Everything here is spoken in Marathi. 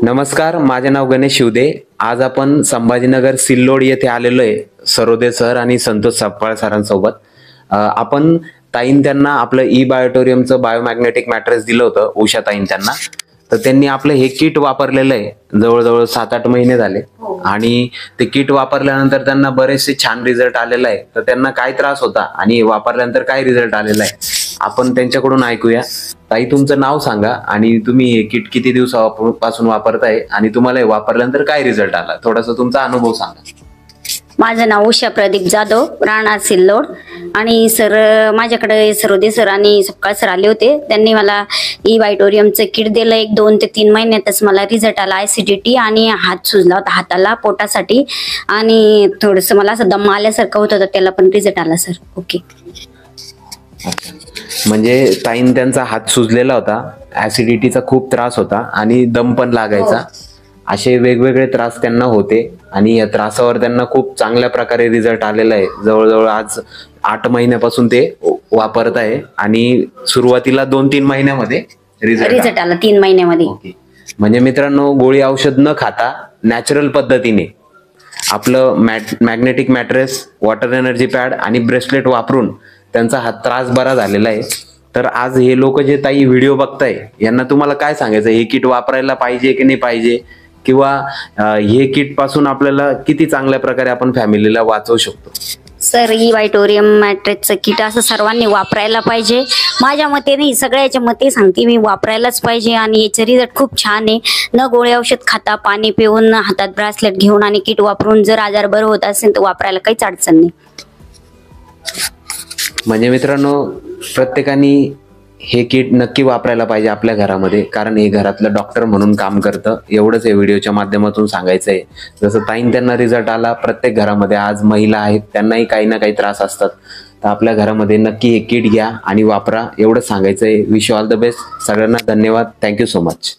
नमस्कार, माझे नाव गणेश शिवदे। आज आपण संभाजीनगर सिल्लोड येथे आलेलो आहे सरोदे सर आणि संतोष सपकाळ सरांसोबत। आपण ताईन त्यांना आपलं ई बायोटोरियमचं बायोमॅग्नेटिक मॅट्रेस दिलं होतं, उषा ताईन त्यांना। तर त्यांनी आपलं हे किट वापरलेलं आहे, जवळजवळ 7-8 महिने झाले आणि ते किट वापरल्यानंतर त्यांना बरेचसे छान रिझल्ट आलेला आहे। तर त्यांना काय त्रास होता आणि वापरल्यानंतर काय रिझल्ट आलेला आहे आपण त्यांच्याकडून ऐकूया। ताई, तुमचं नाव सांगा आणि तुम्ही हे किट किती दिवसापासून वापरताय आणि तुम्हाला हे वापरल्यानंतर काय रिझल्ट आला, थोडासा तुमचा अनुभव सांगा। माझं नाव उषा प्रदीप जाधव, राहणार सिल्लोड। आणि सर, माझ्याकडे सरोदे सर आणि सपकाळ सर आले होते। त्यांनी मला ई बायोटोरियमचं किट दिलं। 1-2 ते 3 महिन्यातच मला रिझल्ट आला। ऍसिडिटी आणि हात सुजला होता हाताला पोटासाठी, आणि थोडंसं मला असं दम आल्यासारखं होत होतं, त्याला पण रिझल्ट आला सर। ओके, म्हणजे ताईन त्यांचा हात सुजलेला होता, ऍसिडिटीचा खूप त्रास होता आणि दम पण लागायचा, असे वेगवेगळे त्रास त्यांना होते आणि या त्रासावर त्यांना खूप चांगल्या प्रकारे रिझल्ट आलेला आहे। जवळजवळ आज 8 महिन्यापासून ते वापरत आहे आणि सुरुवातीला 2-3 महिन्यामध्ये रिझल्ट आला, 3 महिन्यामध्ये। म्हणजे मित्रांनो, गोळी औषध न खाता नॅचरल पद्धतीने आपलं magnetic mattress, water energy pad आणि ब्रेसलेट वापरून त्यांचा हा त्रास बरा झालेला आहे। तर आज हे लोक जे ताई व्हिडिओ बघताय, यांना तुम्हाला काय सांगायचं, हे किट वापरायला पाहिजे की नाही पाहिजे, किंवा हे किट पासून आपल्याला किती चांगल्या प्रकारे आपण फॅमिलीला वाचवू शकतो? सर, ई बायोटोरियम मॅट्रेसचं किट असं सर्वांनी वापरायला पाहिजे। माझ्या मते नाही, सगळ्याच्या मते सांगते मी, वापरायलाच पाहिजे। आणि याचं रिझल्ट खूप छान आहे। न गोळी औषध खाता, पाणी पिऊन, हातात ब्रासलेट घेऊन आणि किट वापरून जर आजार बरं होत असेल तर वापरायला काहीच अडचण नाही। म्हणजे मित्रांनो, प्रत्येकाने हे किट नक्की वापरायला पाहिजे आपल्या घरामध्ये, कारण हे घरातलं डॉक्टर म्हणून काम करतं। एवढंच या व्हिडिओच्या माध्यमातून सांगायचं आहे। जसं ताईन त्यांना रिझल्ट आला, प्रत्येक घरामध्ये आज महिला आहेत, त्यांनाही काही ना काही त्रास असतात। तर आपल्या घरामध्ये नक्की हे किट घ्या आणि वापरा, एवढंच सांगायचं आहे। Wish you all the best. सगळ्यांना धन्यवाद। Thank you so much.